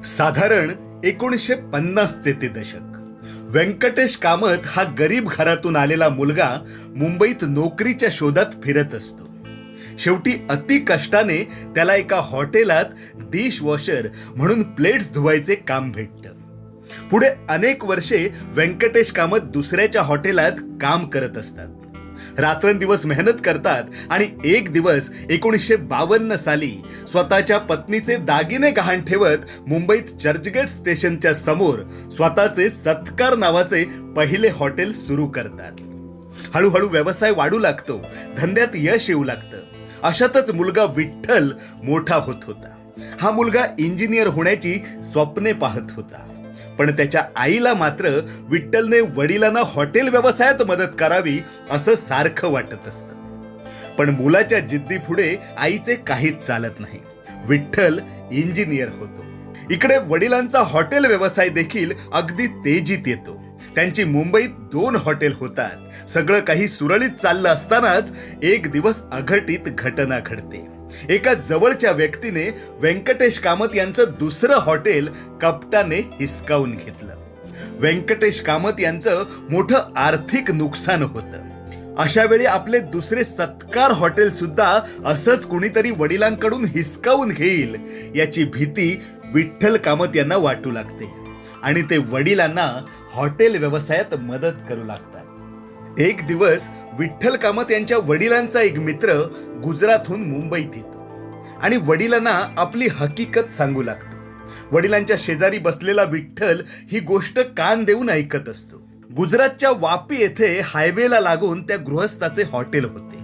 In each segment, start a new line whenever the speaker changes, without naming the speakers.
साधारण 1950 ते दशक. व्यंकटेश कामत हा गरीब घरातून आलेला मुलगा मुंबईत नोकरीच्या शोधात फिरत असतो. शेवटी अति कष्टाने त्याला एका हॉटेलात डिश वॉशर म्हणून प्लेट्स धुवायचे काम भेटतं. पुढे अनेक वर्षे व्यंकटेश कामत दुसऱ्याच्या हॉटेलात काम करत असतात. रात्रंदिवस मेहनत करतात आणि एक दिवस 1952 साली स्वतःच्या पत्नीचे दागिने गहाण ठेवत मुंबईत चर्चगेट स्टेशनच्या समोर स्वतःचे सत्कार नावाचे पहिले हॉटेल सुरू करतात. हळूहळू व्यवसाय वाढू लागतो, धंद्यात यश येऊ लागतं. अशातच मुलगा विठ्ठल मोठा होत होता. हा मुलगा इंजिनियर होण्याची स्वप्ने पाहत होता. पण त्याच्या आईला मात्र विठ्ठलने वडिलांना हॉटेल व्यवसायात मदत करावी असं सारखं वाटत असतं. पण मुलाच्या जिद्दीपुढे आईचे काहीच चालत नाही. विठ्ठल इंजिनियर होतो. इकडे वडिलांचा हॉटेल व्यवसाय देखील अगदी तेजीत येतो. त्यांची मुंबईत 2 हॉटेल होतात. सगळं काही सुरळीत चाललं असतानाच एक दिवस अघटित घटना घडते. एका जवळच्या व्यक्तीने व्यंकटेश कामत यांचं दुसरं हॉटेल कपटाने हिसकावून घेतलं. व्यंकटेश कामत यांचं मोठं आर्थिक नुकसान होतं. अशा वेळी आपले दुसरे सत्कार हॉटेल सुद्धा असंच कुणीतरी वडिलांकडून हिसकावून घेईल याची भीती विठ्ठल कामत यांना वाटू लागते आणि ते वडिलांना हॉटेल व्यवसायात मदत करू लागतात. एक दिवस विठ्ठल कामत यांच्या वडिलांचा एक मित्र गुजरातहून मुंबईत येतो आणि वडिलांना आपली हकीकत सांगू लागतो. वडिलांच्या शेजारी बसलेला विठ्ठल ही गोष्ट कान देऊन ऐकत असतो. गुजरातच्या वापी येथे हायवेला लागून त्या गृहस्थाचे हॉटेल होते.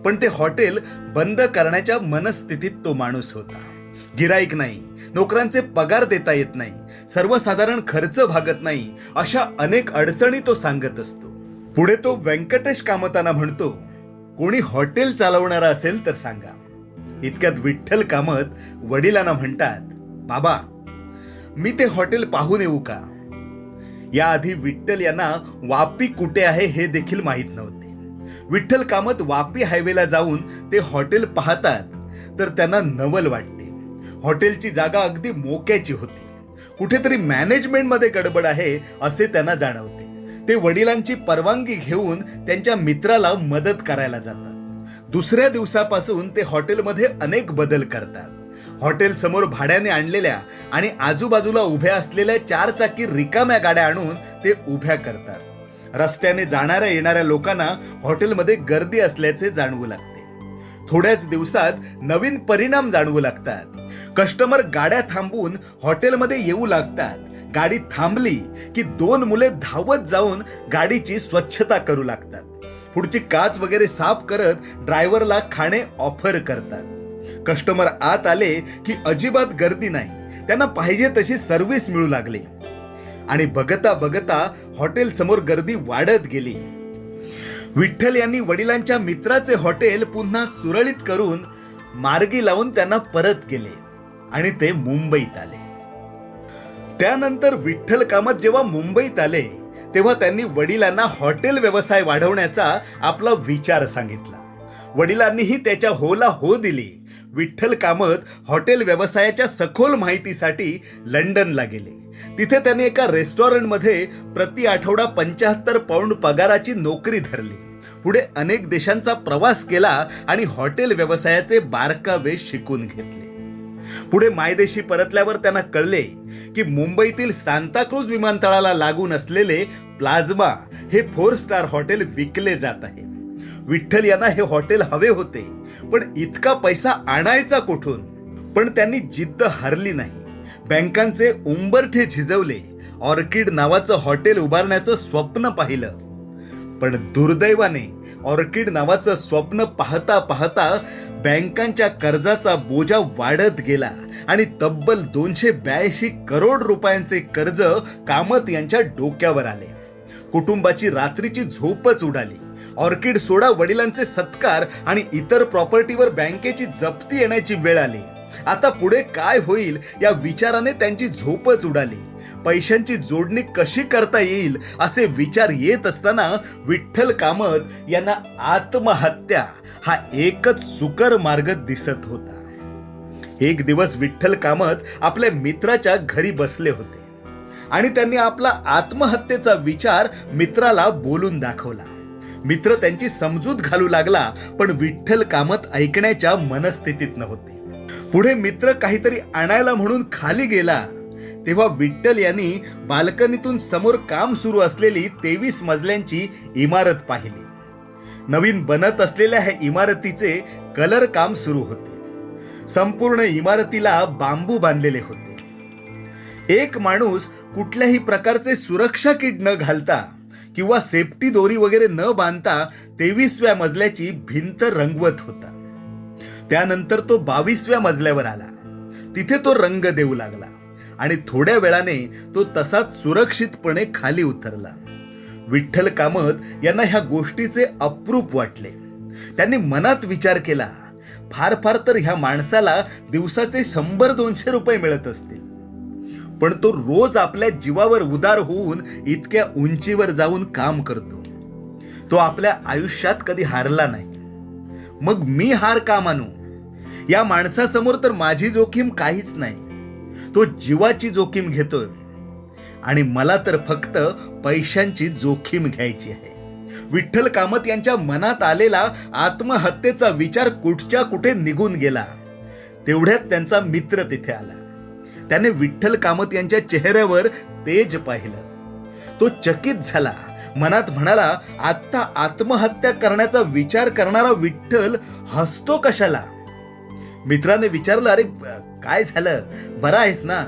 पण ते हॉटेल बंद करण्याच्या मनस्थितीत तो माणूस होता. गिराईक नाही, नोकरांचे पगार देता येत नाही, सर्वसाधारण खर्च भागत नाही, अशा अनेक अडचणी तो सांगत असतो. पुढे तो व्यंकटेश कामतांना म्हणतो, कोणी हॉटेल चालवणारा असेल तर सांगा. इतक्यात विठ्ठल कामत वडिलांना म्हणतात, बाबा मी ते हॉटेल पाहून येऊ का? याआधी विठ्ठल यांना वापी कुठे आहे हे देखील माहीत नव्हते. विठ्ठल कामत वापी हायवेला जाऊन ते हॉटेल पाहतात तर त्यांना नवल वाटते. हॉटेलची जागा अगदी मोक्याची होती. कुठेतरी मॅनेजमेंटमध्ये गडबड आहे असे त्यांना जाणवते. ते वडिलांची परवानगी घेऊन त्यांच्या मित्राला मदत करायला जातात. दुसऱ्या दिवसापासून ते हॉटेलमध्ये अनेक बदल करतात. हॉटेल समोर भाड्याने आणलेल्या आणि आजूबाजूला उभ्या असलेल्या 4 चाकी रिकाम्या गाड्या आणून ते उभ्या करतात. रस्त्याने जाणाऱ्या येणाऱ्या लोकांना हॉटेलमध्ये गर्दी असल्याचे जाणवू लागते. थोड्याच दिवसात नवीन परिणाम जाणवू लागतात. कस्टमर गाड्या थांबवून हॉटेलमध्ये येऊ लागतात. गाडी थांबली की 2 मुले धावत जाऊन गाडीची स्वच्छता करू लागतात. पुढची काच वगैरे साफ करत ड्रायव्हरला खाणे ऑफर करतात. कस्टमर आत आले की अजिबात गर्दी नाही. त्यांना पाहिजे तशी सर्व्हिस मिळू लागली आणि बघता बघता हॉटेल समोर गर्दी वाढत गेली. विठ्ठल यांनी वडिलांच्या मित्राचे हॉटेल पुन्हा सुरळीत करून मार्गी लावून त्यांना परत केले आणि ते मुंबईत आले. त्यानंतर विठ्ठल कामत जेव्हा मुंबईत आले तेव्हा त्यांनी वडिलांना हॉटेल व्यवसाय वाढवण्याचा आपला विचार सांगितला. वडिलांनीही त्याच्या होला हो दिली. विठ्ठल कामत हॉटेल व्यवसायाच्या सखोल माहितीसाठी लंडनला गेले. तिथे त्यांनी एका रेस्टॉरंटमध्ये प्रति आठवडा 75 पाऊंड पगाराची नोकरी धरली. पुढे अनेक देशांचा प्रवास केला आणि हॉटेल व्यवसायाचे बारकावे शिकून घेतले. पुढे मायदेशी परतल्यावर त्यांना कळले की मुंबईतील सांताक्रूज विमानतळाला लागून असलेले प्लाझ्मा हे 4 स्टार हॉटेल विकले जात आहे. विठ्ठल यांना हे हॉटेल हवे होते, पण इतका पैसा आणायचा कुठून? पण त्यांनी जिद्द हरली नाही. बँकांचे उंबरठे झिजवले. ऑर्किड नावाचं हॉटेल उभारण्याचं स्वप्न पाहिलं. पण दुर्दैवाने ऑर्किड नावाचं स्वप्न पाहता पाहता बँकांच्या कर्जाचा बोजा वाढत गेला आणि तब्बल 282 करोड रुपयांचे कर्ज कामत यांच्या डोक्यावर आले. कुटुंबाची रात्रीची झोपच उडाली. ऑर्किड सोडा वडिलांचे सत्कार आणि इतर प्रॉपर्टीवर बँकेची जप्ती येण्याची वेळ आली. आता पुढे काय होईल या विचाराने त्यांची झोपच उडाली. पैशांची जोडणी कशी करता येईल असे विचार येत असताना विठ्ठल कामत यांना आत्महत्या हा एकच सुकर मार्ग दिसत होता. एक दिवस विठ्ठल कामत आपल्या मित्राच्या घरी बसले होते आणि त्यांनी आपला आत्महत्येचा विचार मित्राला बोलून दाखवला. मित्र त्यांची समजूत घालू लागला, पण विठ्ठल कामत ऐकण्याच्या मनस्थितीत नव्हते. पुढे मित्र काहीतरी आणायला म्हणून खाली गेला तेव्हा विठ्ठल यांनी बाल्कनीतून समोर काम सुरू असलेली 23 मजल्यांची इमारत पाहिली. नवीन बनत असलेल्या ह्या इमारतीचे कलर काम सुरू होते. संपूर्ण इमारतीला बांबू बांधलेले होते. एक माणूस कुठल्याही प्रकारचे सुरक्षा किट न घालता किंवा सेफ्टी दोरी वगैरे न बांधता 23व्या मजल्याची भिंत रंगवत होता. त्यानंतर तो 22व्या मजल्यावर आला. तिथे तो रंग देऊ लागला आणि थोड्या वेळाने तो तसाच सुरक्षितपणे खाली उतरला. विठ्ठल कामत यांना ह्या गोष्टीचे अप्रूप वाटले. त्यांनी मनात विचार केला, फार फार तर ह्या माणसाला दिवसाचे 100-200 रुपये मिळत असतील, पण तो रोज आपल्या जीवावर उदार होऊन इतक्या उंचीवर जाऊन काम करतो. तो आपल्या आयुष्यात कधी हारला नाही. मग मी हार का मानू? या माणसासमोर तर माझी जोखीम काहीच नाही. तो जीवाची जोखीम घेतोय आणि मला तर फक्त पैशांची जोखीम घ्यायची आहे. विठ्ठल कामत यांच्या मनात आलेला आत्महत्येचा विचार कुठच्या कुठे निघून गेला. तेवढ्यात त्यांचा मित्र तिथे आला. त्याने विठ्ठल कामत यांच्या चेहऱ्यावर तेज पाहिलं. तो चकित झाला. मनात म्हणाला, आता आत्महत्या करण्याचा विचार करणारा विठ्ठल हसतो कशाला? मित्राने विचारलं, अरे काय झालं, बरा आहेस ना?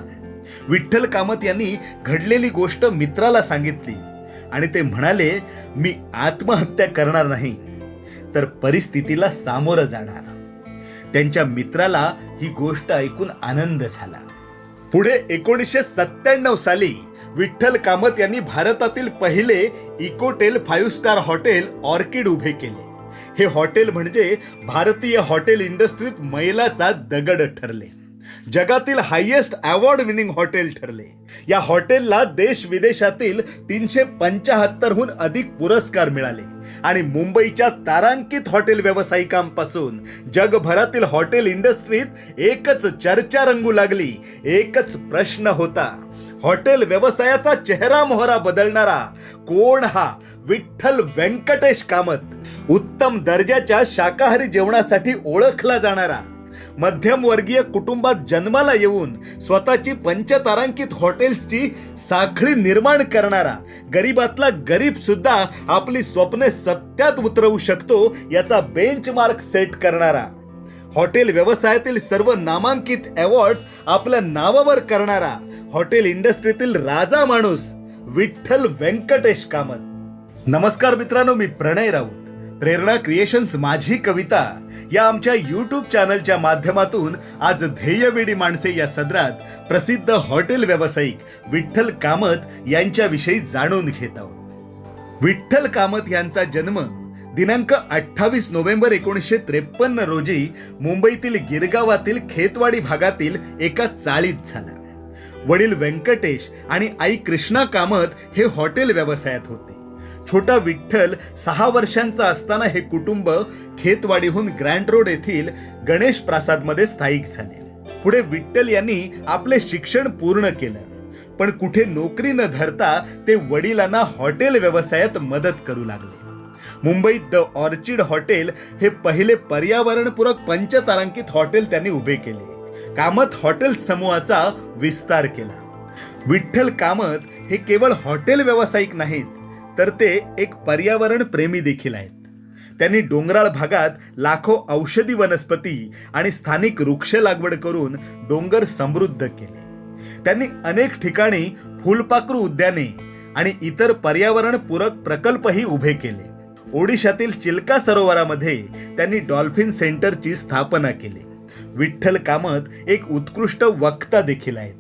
विठ्ठल कामत यांनी घडलेली गोष्ट मित्राला सांगितली आणि ते म्हणाले, मी आत्महत्या करणार नाही तर परिस्थितीला सामोरं जाणार. त्यांच्या मित्राला ही गोष्ट ऐकून आनंद झाला. पुढे 1997 साली विठ्ठल कामत यांनी भारतातील पहिले इकोटेल 5 स्टार हॉटेल ऑर्किड उभे केले. हे हॉटेल म्हणजे भारतीय हॉटेल इंडस्ट्रीत मैलाचा दगड ठरले. जगातील हायेस्ट अवॉर्ड विनिंग हॉटेल ठरले. या हॉटेलला देश विदेशातील 375हून अधिक पुरस्कार मिळाले आणि मुंबईच्या तारांकित हॉटेल व्यावसायिकांपासून जगभरातील हॉटेल इंडस्ट्रीत एकच चर्चा रंगू लागली. एकच प्रश्न होता, हॉटेल व्यवसायाचा चेहरा मोहरा बदलणारा कोण? हा विठ्ठल व्यंकटेश कामत. उत्तम दर्जाच्या शाकाहारी जेवणासाठी ओळखला जाणारा, मध्यमवर्गीय कुटुंबात जन्माला येऊन स्वतःची पंचतारांकित हॉटेल्सची साखळी निर्माण करणारा, गरीबातला गरीब सुद्धा आपली स्वप्ने सत्यात उतरवू शकतो याचा बेंचमार्क सेट करणारा, हॉटेल व्यवसायातील सर्व नामांकित अवॉर्ड्स आपल्या नावावर करणारा, हॉटेल इंडस्ट्रीतील राजा माणूस विठ्ठल व्यंकटेश कामत. नमस्कार मित्रांनो, मी प्रणय राऊत. प्रेरणा क्रिएशन्स माझी कविता या आमच्या यूट्यूब चॅनलच्या माध्यमातून आज ध्येयवेडी माणसे या सदरात प्रसिद्ध हॉटेल व्यावसायिक विठ्ठल कामत यांच्याविषयी जाणून घेत आहोत. विठ्ठल कामत यांचा जन्म दिनांक 28 नोव्हेंबर 1953 रोजी मुंबईतील गिरगावातील खेतवाडी भागातील एका चाळीत झाला. वडील व्यंकटेश आणि आई कृष्णा कामत हे हॉटेल व्यवसायात होते. छोटा विठ्ठल 6 वर्षांचा असताना हे कुटुंब खेतवाडीहून ग्रँड रोड येथील गणेश प्रासादमध्ये स्थायिक झाले. पुढे विठ्ठल यांनी आपले शिक्षण पूर्ण केलं, पण कुठे नोकरी न धरता ते वडिलांना हॉटेल व्यवसायात मदत करू लागले. मुंबईत द ऑर्चिड हॉटेल हे पहिले पर्यावरणपूरक पंचतारांकित हॉटेल त्यांनी उभे केले. कामत हॉटेल समूहाचा विस्तार केला. विठ्ठल कामत हे केवळ हॉटेल व्यावसायिक नाहीत, तर ते एक पर्यावरण प्रेमी देखील आहेत. त्यांनी डोंगराळ भागात लाखो औषधी वनस्पती आणि स्थानिक वृक्ष लागवड करून डोंगर समृद्ध केले. त्यांनी अनेक ठिकाणी फुलपाखरू उद्याने आणि इतर पर्यावरणपूरक प्रकल्पही उभे केले. ओडिशातील चिल्का सरोवरामध्ये त्यांनी डॉल्फिन सेंटरची स्थापना केली. विठ्ठल कामत एक उत्कृष्ट वक्ता देखील आहेत.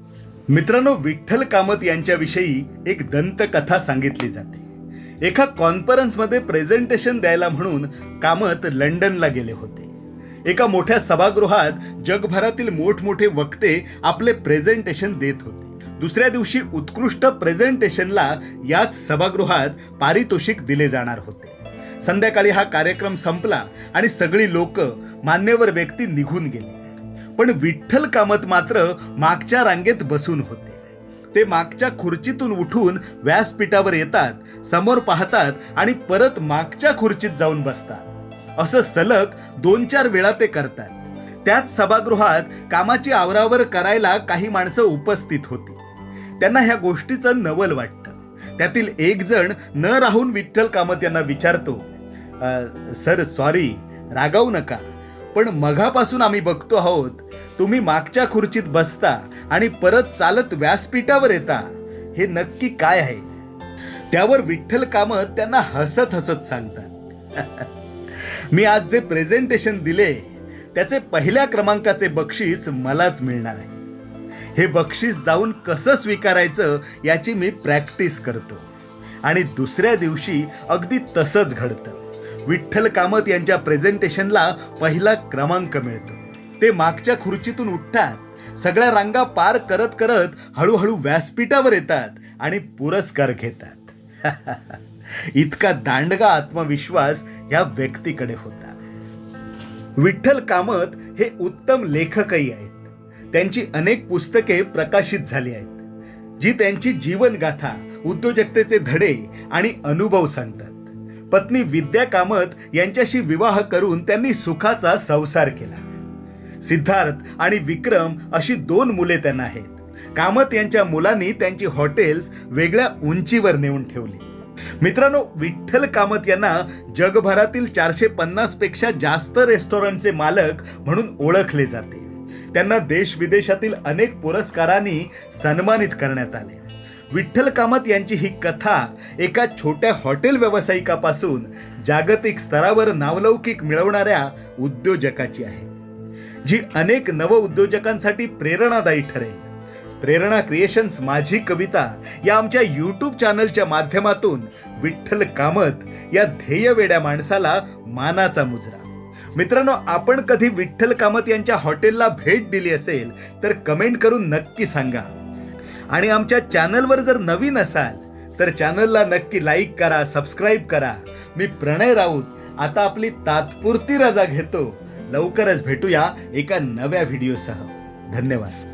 मित्रांनो, विठ्ठल कामत यांच्याविषयी एक दंतकथा सांगितली जाते. एका कॉन्फरन्समध्ये प्रेझेंटेशन द्यायला म्हणून कामत लंडनला गेले होते. एका मोठ्या सभागृहात जगभरातील मोठमोठे वक्ते आपले प्रेझेंटेशन देत होते. दुसऱ्या दिवशी उत्कृष्ट प्रेझेंटेशनला याच सभागृहात पारितोषिक दिले जाणार होते. संध्याकाळी हा कार्यक्रम संपला आणि सगळी लोक, मान्यवर व्यक्ती निघून गेली. पण विठ्ठल कामत मात्र मागच्या रांगेत बसून होते. ते मागच्या खुर्चीतून उठून व्यासपीठावर येतात, समोर पाहतात आणि परत मागच्या खुर्चीत जाऊन बसतात. असं सलग 2-4 वेळा ते करतात. त्याच सभागृहात कामाची आवरावर करायला काही माणसं उपस्थित होती. त्यांना ह्या गोष्टीचं नवल वाटतं. त्यातील एक जण न राहून विठ्ठल कामत यांना विचारतो, सर सॉरी, रागावू नका, पण मघापासून आम्ही बघतो आहोत तुम्ही मागच्या खुर्चीत बसता आणि परत चालत व्यासपीठावर येता. हे नक्की काय आहे? त्यावर विठ्ठल कामत त्यांना हसत हसत सांगतात, मी आज जे प्रेझेंटेशन दिले त्याचे पहिल्या क्रमांकाचे बक्षीस मलाच मिळणार आहे. हे बक्षीस जाऊन कसं स्वीकारायचं याची मी प्रॅक्टिस करतो. आणि दुसऱ्या दिवशी अगदी तसंच घडतं. विठ्ठल कामत यांच्या प्रेझेंटेशनला पहिला क्रमांक मिळतो. ते मागच्या खुर्चीतून उठतात, सगळ्या रांगा पार करत करत हळूहळू व्यासपीठावर येतात आणि पुरस्कार घेतात. इतका दांडगा आत्मविश्वास या व्यक्तीकडे होता. विठ्ठल कामत हे उत्तम लेखकही आहेत. त्यांची अनेक पुस्तके प्रकाशित झाली आहेत, जी त्यांची जीवनगाथा, उद्योजकतेचे धडे आणि अनुभव सांगतात. पत्नी विद्या कामत यांच्याशी विवाह करून त्यांनी सुखाचा संसार केला. सिद्धार्थ आणि विक्रम अशी 2 मुले त्यांना आहेत. कामत यांच्या मुलांनी त्यांची हॉटेल्स वेगळ्या उंचीवर नेऊन ठेवली. मित्रांनो, विठ्ठल कामत यांना जगभरातील 450 पेक्षा जास्त रेस्टॉरंटचे मालक म्हणून ओळखले जाते. त्यांना देश विदेशातील अनेक पुरस्कारांनी सन्मानित करण्यात आले. विठ्ठल कामत यांची ही कथा एका छोट्या हॉटेल व्यावसायिकापासून जागतिक स्तरावर नावलौकिक मिळवणाऱ्या उद्योजकाची आहे, जी अनेक नवउद्योजकांसाठी प्रेरणादायी ठरेल. प्रेरणा क्रिएशन्स माझी कविता या आमच्या यूट्यूब चॅनलच्या माध्यमातून विठ्ठल कामत या ध्येयवेड्या माणसाला मानाचा मुजरा. मित्रांनो, आपण कधी विठ्ठल कामत यांच्या हॉटेलला भेट दिली असेल तर कमेंट करून नक्की सांगा. आणि आमच्या चॅनलवर जर नवीन असाल तर चॅनलला नक्की लाईक करा, सबस्क्राईब करा. मी प्रणय राऊत आता आपली तात्पुरती रजा घेतो. लवकरच भेटूया एका नव्या व्हिडिओसह. धन्यवाद.